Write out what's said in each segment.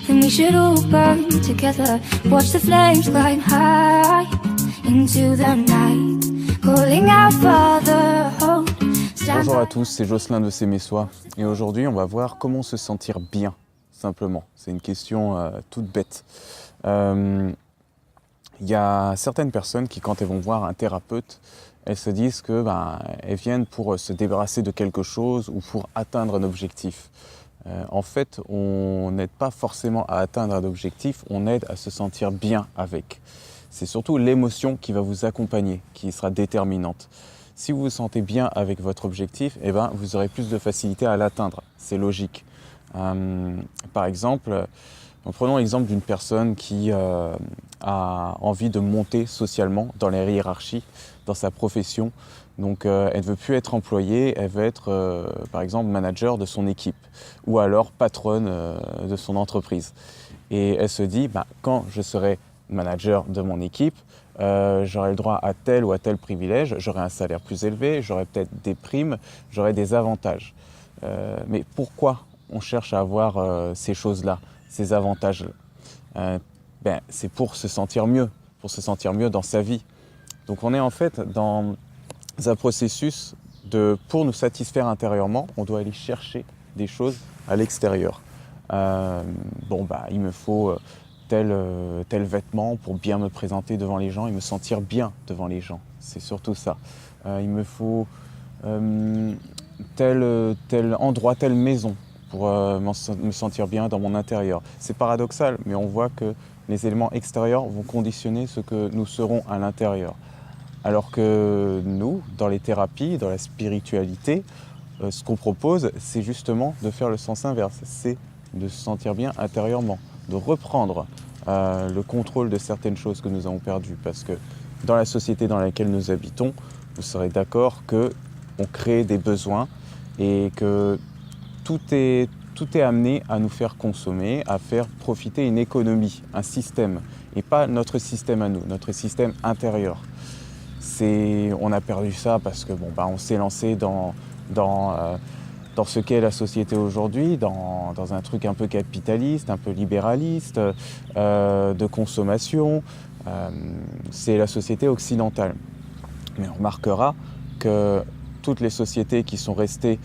and we should all burn together. Watch the flames climb high into the night, calling out Father, hold. Bonjour à tous, c'est Jocelyn de Sémessois et aujourd'hui on va voir comment se sentir bien, simplement. C'est une question toute bête. Il y a certaines personnes qui, quand elles vont voir un thérapeute, elles se disent que elles viennent pour se débarrasser de quelque chose ou pour atteindre un objectif. En fait, on n'aide pas forcément à atteindre un objectif, on aide à se sentir bien avec. C'est surtout l'émotion qui va vous accompagner, qui sera déterminante. Si vous vous sentez bien avec votre objectif, vous aurez plus de facilité à l'atteindre. C'est logique. Par exemple, prenons l'exemple d'une personne qui a envie de monter socialement dans les hiérarchies, dans sa profession. Donc elle ne veut plus être employée, elle veut être par exemple manager de son équipe ou alors patronne de son entreprise. Et elle se dit, quand je serai manager de mon équipe, j'aurai le droit à tel ou à tel privilège, j'aurai un salaire plus élevé, j'aurai peut-être des primes, j'aurai des avantages. Mais pourquoi on cherche à avoir ces choses-là, ces avantages-là? C'est pour se sentir mieux dans sa vie. Donc on est en fait dans un processus pour nous satisfaire intérieurement, on doit aller chercher des choses à l'extérieur. Il me faut tel vêtement pour bien me présenter devant les gens et me sentir bien devant les gens. C'est surtout ça. Il me faut tel endroit, telle maison pour me sentir bien dans mon intérieur. C'est paradoxal, mais on voit que les éléments extérieurs vont conditionner ce que nous serons à l'intérieur. Alors que nous, dans les thérapies, dans la spiritualité, ce qu'on propose, c'est justement de faire le sens inverse. C'est de se sentir bien intérieurement, de reprendre le contrôle de certaines choses que nous avons perdues. Parce que dans la société dans laquelle nous habitons, vous serez d'accord qu'on crée des besoins et que tout est amené à nous faire consommer, à faire profiter une économie, un système, et pas notre système à nous, notre système intérieur. On a perdu ça parce que on s'est lancé dans ce qu'est la société aujourd'hui, dans un truc un peu capitaliste, un peu libéraliste, de consommation. C'est la société occidentale. Mais on remarquera que toutes les sociétés qui sont restées,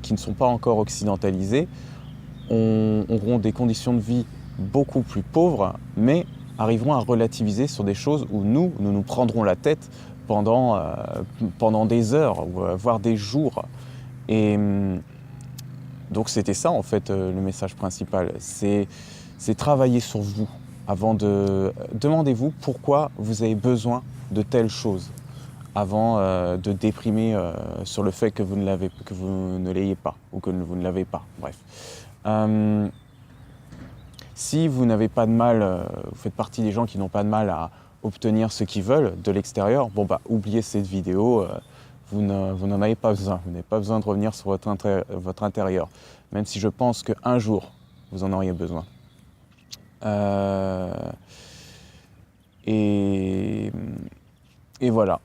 qui ne sont pas encore occidentalisées, auront des conditions de vie beaucoup plus pauvres, mais arriveront à relativiser sur des choses où nous prendrons la tête pendant des heures, voire des jours. Et donc c'était ça en fait le message principal, c'est travailler sur vous. Demandez-vous pourquoi vous avez besoin de telle chose avant de déprimer sur le fait que vous ne l'ayez pas ou que vous ne l'avez pas, bref. Si vous n'avez pas de mal, vous faites partie des gens qui n'ont pas de mal à obtenir ce qu'ils veulent de l'extérieur, oubliez cette vidéo, vous n'en avez pas besoin. Vous n'avez pas besoin de revenir sur votre intérieur, même si je pense qu'un jour, vous en auriez besoin. Et voilà,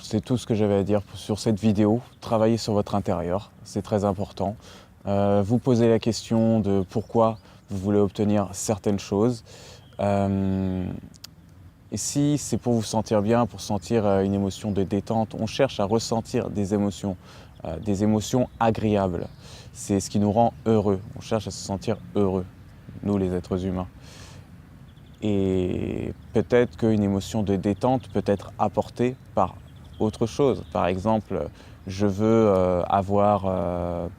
c'est tout ce que j'avais à dire sur cette vidéo. Travaillez sur votre intérieur, c'est très important. Vous posez la question de pourquoi vous voulez obtenir certaines choses. Et si c'est pour vous sentir bien, pour sentir une émotion de détente, on cherche à ressentir des émotions agréables. C'est ce qui nous rend heureux. On cherche à se sentir heureux, nous les êtres humains. Et peut-être qu'une émotion de détente peut être apportée par autre chose. Par exemple, je veux avoir...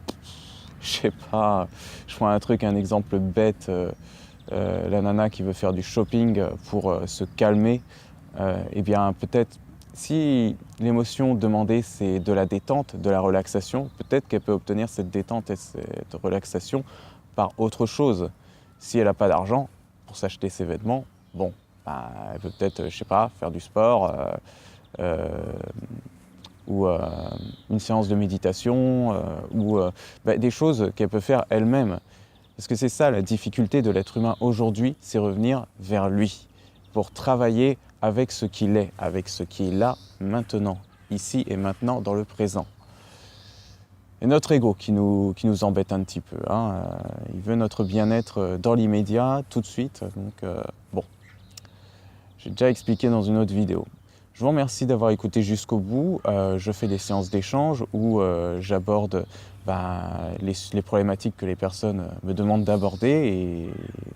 je sais pas, je prends un exemple bête, la nana qui veut faire du shopping pour se calmer, peut-être si l'émotion demandée c'est de la détente, de la relaxation, peut-être qu'elle peut obtenir cette détente et cette relaxation par autre chose. Si elle n'a pas d'argent pour s'acheter ses vêtements, elle peut peut-être, je sais pas, faire du sport, ou une séance de méditation, ou des choses qu'elle peut faire elle-même. Parce que c'est ça la difficulté de l'être humain aujourd'hui, c'est revenir vers lui, pour travailler avec ce qu'il est, avec ce qui est là, maintenant, ici et maintenant, dans le présent. et notre ego qui nous embête un petit peu. Hein. Il veut notre bien-être dans l'immédiat, tout de suite. Donc bon, j'ai déjà expliqué dans une autre vidéo. Je vous remercie d'avoir écouté jusqu'au bout. Je fais des séances d'échange où j'aborde les problématiques que les personnes me demandent d'aborder et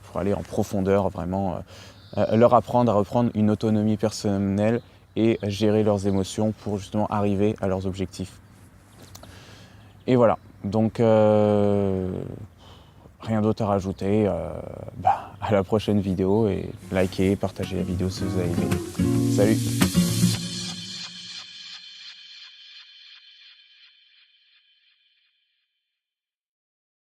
pour aller en profondeur, vraiment leur apprendre à reprendre une autonomie personnelle et gérer leurs émotions pour justement arriver à leurs objectifs. Et voilà, donc rien d'autre à rajouter. À la prochaine vidéo et likez, partagez la vidéo si vous avez aimé. Salut!